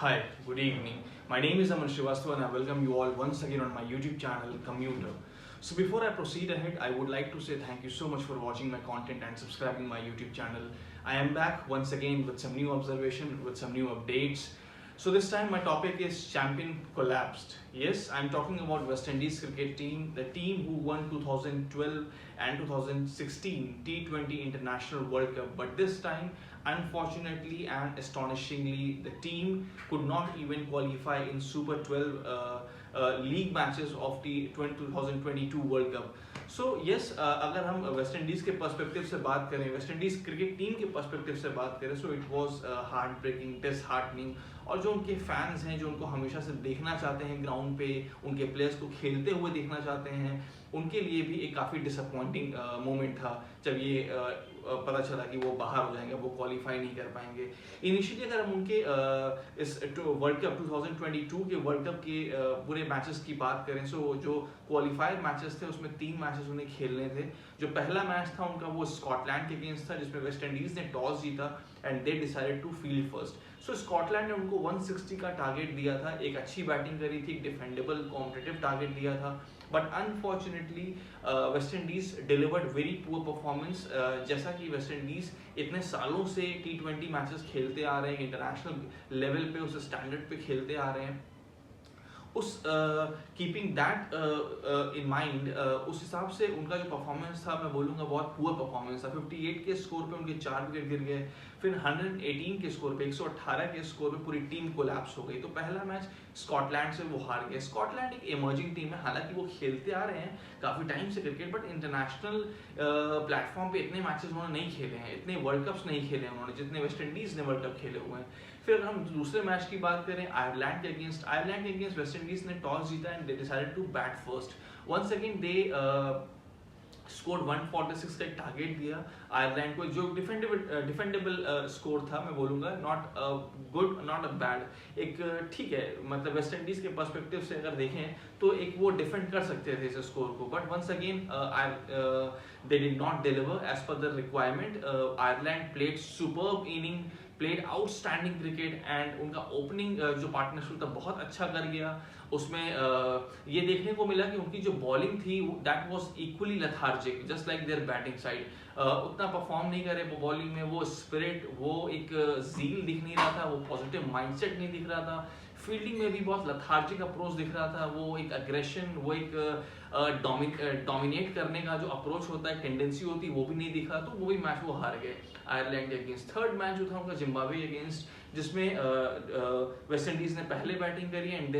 Hi, good evening. My name is Aman Srivastava and I welcome you all once again on my YouTube channel Commuter. So before I proceed ahead, I would like to say thank you so much for watching my content and subscribing my YouTube channel. I am back once again with some new observation, with some new updates. So this time my topic is champion collapsed. Yes, I'm talking about West Indies cricket team, the team who won 2012 and 2016 T20 International World Cup. But this time, unfortunately and astonishingly, the team could not even qualify in Super 12 league matches of the 2022 World Cup. So yes अगर हम West Indies के perspective से बात करें, West Indies cricket team के perspective से बात करें, so it was heartbreaking, disheartening. और जो उनके फैंस हैं, जो उनको हमेशा से देखना चाहते हैं ग्राउंड पे, उनके प्लेयर्स को खेलते हुए देखना चाहते हैं, उनके लिए भी एक काफ़ी डिसअपॉइंटिंग मोमेंट था जब ये पता चला कि वो बाहर हो जाएंगे, वो क्वालिफाई नहीं कर पाएंगे। इनिशियली अगर हम उनके इस वर्ल्ड कप 2022 के वर्ल्ड कप के पूरे मैचेस की बात करें, सो जो क्वालिफायर मैचेस थे उसमें 3 मैचेस उन्हें खेलने थे। जो पहला मैच था उनका वो स्कॉटलैंड के अगेंस्ट था, जिसमें वेस्ट इंडीज़ ने टॉस जीता and they decided to field first. So Scotland ने उनको 160 का टारगेट दिया था, एक अच्छी बैटिंग करी थी, एक डिफेंडेबल कॉम्पिटिटिव टारगेट दिया था। But unfortunately West Indies delivered very poor performance. जैसा कि वेस्ट इंडीज़ इतने सालों से T20 मैचेस खेलते आ रहे हैं, इंटरनेशनल लेवल पे उस स्टैंडर्ड पे खेलते आ रहे हैं, उस कीपिंग दैट इन माइंड, उस हिसाब से उनका जो परफॉर्मेंस था, मैं बोलूँगा बहुत पुअर परफॉर्मेंस था। 58 के स्कोर पे उनके 4 विकेट गिर गए, फिर 118 के स्कोर पे, 118 के स्कोर पे पूरी टीम कोलैप्स हो गई। तो पहला मैच स्कॉटलैंड से वो हार गए। स्कॉटलैंड एक इमर्जिंग टीम है, हालांकि वो खेलते आ रहे हैं काफ़ी टाइम से क्रिकेट, बट इंटरनेशनल प्लेटफॉर्म पे इतने मैचेस उन्होंने नहीं खेले हैं, इतने वर्ल्ड कप्स नहीं खेले हैं उन्होंने जितने वेस्ट इंडीज़ ने वर्ल्ड कप खेले हुए हैं। फिर अगर हम दूसरे मैच की बात करें, आयरलैंड के अगेंस्ट वेस्ट इंडीज ने टॉस जीता and they decided to bat first. Once again they score 146 का एक टारगेट दिया आयरलैंड को, जो डिफेंडेबल स्कोर था, मैं बोलूँगा not good not a bad, एक ठीक है, मतलब वेस्ट इंडीज़ के पर्सपेक्टिव से अगर देखें तो एक वो डिफेंड कर सकते थे इस स्कोर को। But once again they did not deliver as per the requirement. Ireland played superb inning, played outstanding cricket and उनका ओपनिंग जो पार्टनरशिप था बहुत अच्छा कर गया। उसमें ये देखने को मिला कि उनकी जो बॉलिंग थी that was equally lethargic just like there batting side. उतना परफॉर्म नहीं करे वो बॉलिंग में, वो स्पिरिट, वो एक जील दिख नहीं रहा था, वो पॉजिटिव माइंडसेट नहीं दिख रहा था। फील्डिंग में भी बहुत लेथार्जिक अप्रोच दिख रहा था, वो एक अग्रेशन, वो एक डोमिनेट करने का जो अप्रोच होता है, टेंडेंसी होती है, वो भी नहीं दिखा। तो वो भी मैच वो हार गए आयरलैंड के अगेंस्ट। थर्ड मैच जो था उनका जिम्बाब्वे अगेंस्ट, जिसमें वेस्ट इंडीज ने पहले बैटिंग करी and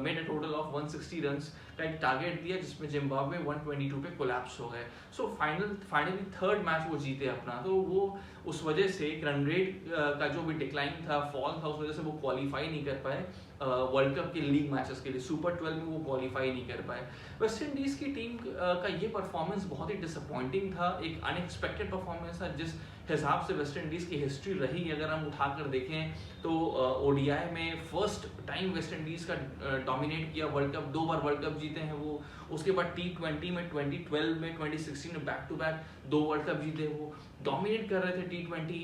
made a total of 160 runs का एक टारगेट दिया, जिसमें जिम्बाब्वे 122 पे कोलैप्स हो गए। सो फाइनली थर्ड मैच वो जीते अपना। तो वो उस वजह से रन रेट का जो भी डिक्लाइन था, फॉल था, उस वजह से वो क्वालिफाई नहीं कर पाए वर्ल्ड कप के लीग मैचेस के लिए। सुपर 12 में वो क्वालिफाई नहीं कर पाए। वेस्ट इंडीज़ की टीम का ये परफॉर्मेंस बहुत ही डिसअपॉइंटिंग था, एक अनएक्सपेक्टेड परफॉर्मेंस था। जिस हिसाब से वेस्ट इंडीज़ की हिस्ट्री रही, अगर हम उठाकर देखें तो ओडीआई में फर्स्ट टाइम वेस्ट इंडीज़ का डोमिनेट किया वर्ल्ड कप, 2 बार वर्ल्ड कप जीते हैं वो। उसके बाद T20 में 2012 में 2016 में back to back 2 world cup जीते, वो डोमिनेट कर रहे थे T20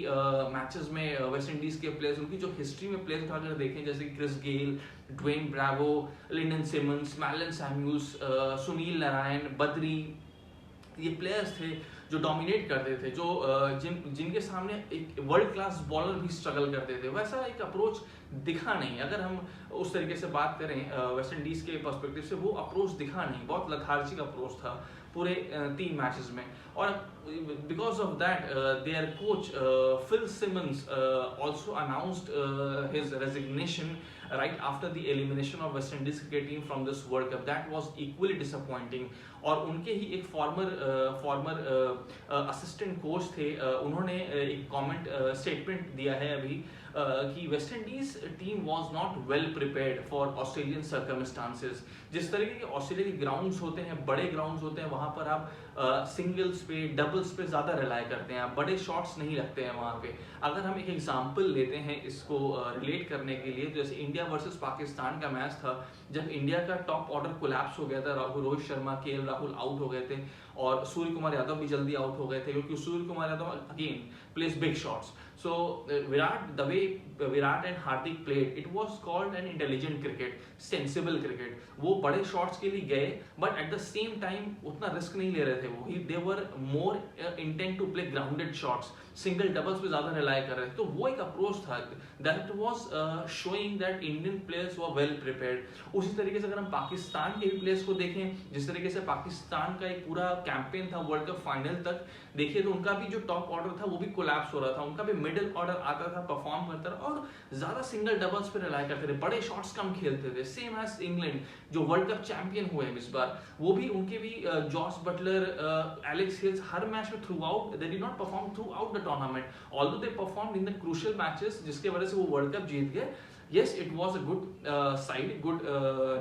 मैचेस में वेस्ट इंडीज़ के प्लेयर्स। उनकी जो हिस्ट्री में प्लेयर्स उठाकर देखें, जैसे कि Chris Gayle, Dwayne Bravo, Lyndon Simmons, Marlon Samuels, Sunil Narine, Badree, ये प्लेयर्स थे जो डोमिनेट करते थे, जो जिनके सामने एक वर्ल्ड क्लास बॉलर भी स्ट्रगल करते थे। वैसा एक अप्रोच दिखा नहीं। अगर हम उस तरीके से बात करें वेस्ट इंडीज़ के पर्सपेक्टिव से, वो अप्रोच दिखा नहीं, बहुत लेथार्जिक अप्रोच था पूरे 3 मैचेस में। और because of that their coach Phil Simmons also announced his resignation right after the elimination of West Indies cricket team from this World Cup. That was equally disappointing. और उनके ही एक farmer assistant coach थे, उन्होंने एक comment statement दिया है अभी कि West Indies team was not well prepared for Australian circumstances. जिस तरीके के ऑस्ट्रेलिया के ग्राउंड्स होते हैं, बड़े ग्राउंड्स होते हैं, वहाँ पर आप सिंगल्स पे, डबल्स पे ज़्यादा रिलाई करते हैं, आप बड़े शॉट्स नहीं लगते हैं वहाँ पे। अगर हम एक एग्जाम्पल लेते हैं इसको रिलेट करने के लिए, जैसे इंडिया वर्सेस पाकिस्तान का मैच था, जब इंडिया का टॉप ऑर्डर कोलैप्स हो गया था, रोहित शर्मा, केएल राहुल आउट हो गए थे, और सूर्य कुमार यादव भी जल्दी आउट हो गए थे क्योंकि Surya Kumar Yadav again plays big shots. So Virat, the way Virat and Hardik played, it was called an intelligent cricket, sensible cricket. वो बड़े शॉट्स के लिए गए but at the same time उतना रिस्क नहीं ले रहे थे वो. They were more intent to play grounded shots, single doubles पे ज्यादा रिलाई कर रहे थे. तो वो एक अप्रोच था that was showing that Indian players were well prepared. उसी तरीके से अगर हम पाकिस्तान के भी प्लेयर्स को देखें, जिस तरीके से पाकिस्तान का एक पूरा कैंपेन था वर्ल्ड कप फाइनल तक, देखिए तो उनका भी जो टॉप ऑर्डर था वो भी कोलैप्स हो रहा था. उनका भी मिडिल ऑर्डर आता था, परफॉर्म करता था और ज्यादा सिंगल डबल्स पे रिलाई करते थे, बड़े शॉट्स कम खेलते थे. सेम एज इंग्लैंड जो वर्ल्ड कप चैंपियन हुए हैं इस बार, वो भी उनके भी जॉस बटलर, एलेक्स हिल्स हर मैच में through out they did not perform through out the tournament, although they perform in the crucial matches जिसके वजह से वो वर्ल्ड कप जीत गए. Yes, it was a good side, good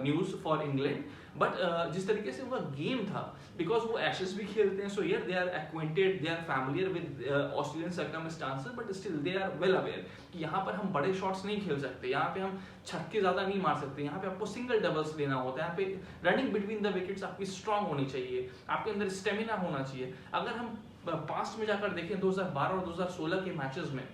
news for England. But जिस तरीके से उनका गेम था, because वो एशेस भी खेलते हैं, so yeah, they are acquainted, they are familiar with Australian circumstances, but still they are well aware कि यहाँ पर हम बड़े शॉट्स नहीं खेल सकते, यहाँ पे हम छक्के ज्यादा नहीं मार सकते, यहाँ पे आपको सिंगल डबल्स लेना होता है, यहाँ पे रनिंग बिटवीन द विकेट्स आपकी स्ट्रांग होनी चाहिए, आपके अंदर स्टेमिना होना चाहिए. अगर हम पास्ट में जाकर देखें 2012 और 2016 के मैचेस में,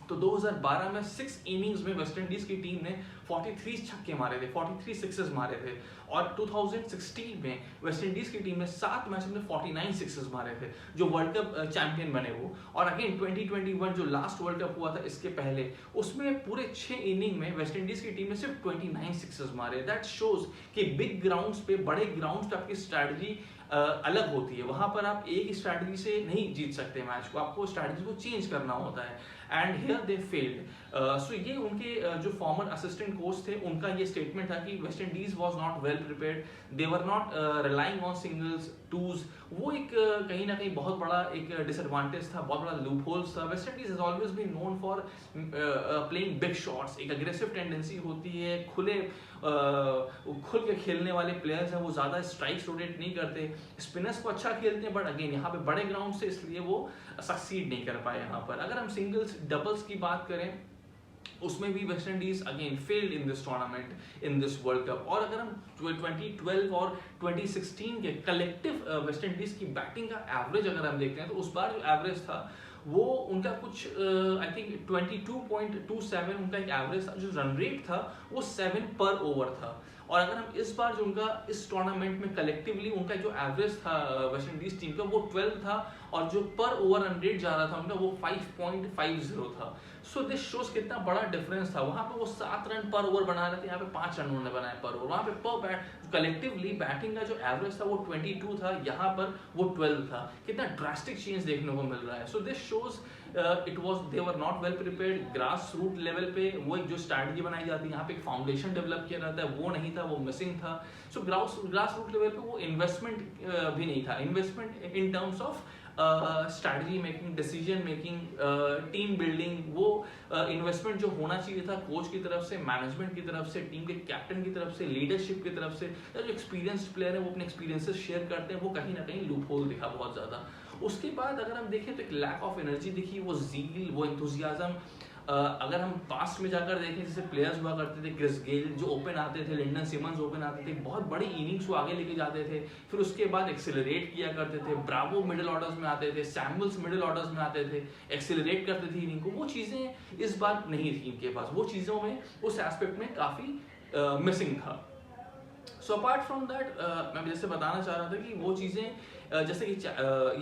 तो 2012 में 6 इनिंग्स में वेस्ट इंडीज की टीम ने 43 छक्के मारे थे, 43 सिक्सेस मारे थे. और 2016 में वेस्ट इंडीज की टीम ने 7 मैच में 49 सिक्सेस मारे थे, जो वर्ल्ड कप चैंपियन बने वो. और अगेन 2021 जो लास्ट वर्ल्ड कप हुआ था इसके पहले, उसमें पूरे 6 इनिंग में वेस्ट इंडीज की टीम ने सिर्फ 29 सिक्सेस मारे. दैट शोज कि बिग ग्राउंड्स पे, बड़े ग्राउंड्स पे आपकी स्ट्रैटेजी अलग होती है. वहां पर आप एक स्ट्रैटेजी से नहीं जीत सकते मैच को, आपको स्ट्रैटेजी को चेंज करना होता है. And here they failed. So ये उनके जो फॉर्मर असिस्टेंट कोच थे उनका ये स्टेटमेंट था कि West Indies was not well prepared, they were not relying on singles twos. वो एक कहीं ना कहीं बहुत बड़ा एक डिसएडवांटेज था, बहुत बड़ा लूप होल्स था. West Indies has always been known for playing big shots. एक अग्रेसिव टेंडेंसी होती है, खुल के खेलने वाले प्लेयर्स हैं, वो ज्यादा स्ट्राइक्स रोटेट नहीं करते, स्पिनर्स को अच्छा खेलते हैं, बट अगेन यहाँ पे बड़े ग्राउंड से इसलिए वो सक्सीड नहीं कर पाए यहाँ पर. अगर हम सिंगल्स डबल्स की बात करें उसमें भी West Indies again failed in this tournament, in this world cup. और अगर हम 2012 और 2016 के कलेक्टिव वेस्ट इंडीज की बैटिंग का एवरेज अगर हम देखते हैं, तो उस बार जो एवरेज था वो उनका कुछ आई थिंक 22.27 उनका एक एवरेज था. जो रन रेट था वो 7 पर ओवर था. और अगर हम इस बार जो उनका इस टूर्नामेंट में कलेक्टिवली उनका जो एवरेज था वेस्ट इंडीज टीम का वो 12 था, और जो पर ओवर रन रेट जा रहा था उनका वो 5.50 था. सो दिस शोज कितना बड़ा डिफरेंस था. वहां पे वो 7 रन पर ओवर बना रहे थे, यहाँ पे 5 रन उन्होंने बनाए पर ओवर. वहां पे पर बैट कलेक्टिवली बैटिंग का जो एवरेज था वो 22 था, यहाँ पर वो 12 था. कितना ड्रास्टिक चेंज देखने को मिल रहा है. So this shows it was they were not well prepared. Grass root level पे वो एक जो स्ट्रैटेजी बनाई जाती है, यहाँ पे एक फाउंडेशन डेवलप किया जाता है, वो नहीं था, वो मिसिंग था. सो ग्रास रूट लेवल पे वो इन्वेस्टमेंट भी नहीं था. Investment in terms of strategy making, decision making, team building, वो इन्वेस्टमेंट जो होना चाहिए था कोच की तरफ से, मैनेजमेंट की तरफ से, टीम के कैप्टन की तरफ से, लीडरशिप की तरफ से, जो एक्सपीरियंस्ड प्लेयर है वो अपने एक्सपीरियंसेस शेयर करते हैं, वो कहीं ना कहीं लूप होल दिखा बहुत ज्यादा. उसके बाद अगर हम देखें तो एक लैक ऑफ एनर्जी दिखी, वो ज़ील, वो एंथुसियाज्म. अगर हम पास्ट में जाकर देखें, जैसे प्लेयर्स हुआ करते थे, क्रिस गेल जो ओपन आते थे, लिंडन सिमंस ओपन आते थे, बहुत बड़ी इनिंग्स को आगे लेके जाते थे, फिर उसके बाद एक्सेलरेट किया करते थे. ब्रावो मिडिल ऑर्डर्स में आते थे, सैमुअल्स मिडिल ऑर्डर्स में आते थे, एक्सेलरेट करते थे इनिंग को. वो चीज़ें इस बार नहीं थी इनके पास. वो चीज़ों में, उस एस्पेक्ट में काफ़ी मिसिंग था. सो अपार्ट फ्रॉम दैट मैं जैसे बताना चाह रहा था कि वो चीज़ें जैसे कि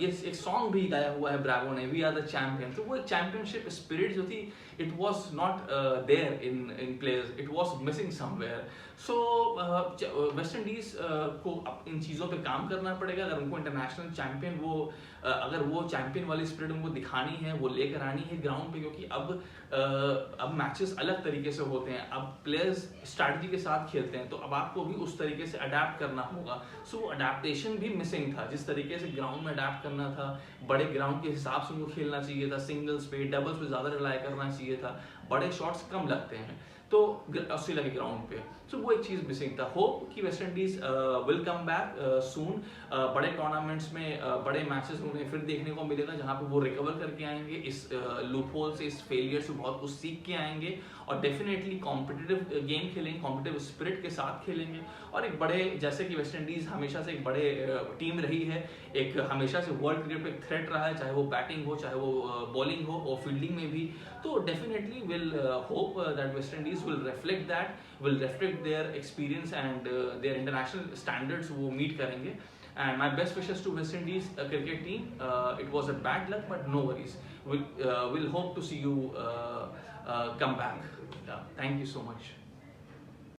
ये एक सॉन्ग भी गाया हुआ है ब्रावो ने, वी आर द चैंपियन. तो वो एक चैंपियनशिप स्पिरिट जो थी, it was not there in players, it was missing somewhere. So West Indies को इन चीज़ों पे काम करना पड़ेगा अगर उनको इंटरनेशनल चैंपियन, वो अगर वो चैंपियन वाली स्पिरिट उनको दिखानी है, वो लेकर आनी है ग्राउंड पे. क्योंकि अब मैचेस अलग तरीके से होते हैं, अब प्लेयर्स स्ट्रैटेजी के साथ खेलते हैं, तो अब आपको भी उस तरीके से अडेप्ट करना होगा. सो वो अडेप्टेशन भी मिसिंग था. जिस तरीके से ग्राउंड में अडेप्ट करना था, बड़े ग्राउंड के हिसाब से उनको खेलना चाहिए था, सिंगल्स पे, डबल्स पे ज़्यादा रिलाई करना चाहिए था, बड़े शॉट्स कम लगते हैं. तो ऑस्ट्रेलिया के ग्राउंड पे। सो वो एक चीज़ मिसिंग था। होप कि waste Indies will come back soon. बड़े टूर्नामेंट्स में बड़े मैचेस उन्हें फिर देखने को मिलेगा जहाँ पे वो रिकवर करके आएंगे, इस लूप होल से, इस फेलियर से बहुत कुछ सीख के आएंगे और डेफिनेटली कॉम्पिटिटिव गेम खेलेंगे, कॉम्पिटिटिव स्पिरिट के साथ खेलेंगे। और एक बड़े, जैसे कि वेस्ट इंडीज हमेशा से एक बड़े टीम रही है, एक हमेशा से वर्ल्ड क्रिकेट पे थ्रेट रहा है, चाहे वो बैटिंग हो, चाहे वो बॉलिंग हो और फील्डिंग में भी। तो definitely will hope that West Indies will reflect that, will reflect their experience and their international standards वो मीट करेंगे। And my best wishes to West Indies cricket team. It was a bad luck, but no worries. We'll hope to see you come back. Thank you so much.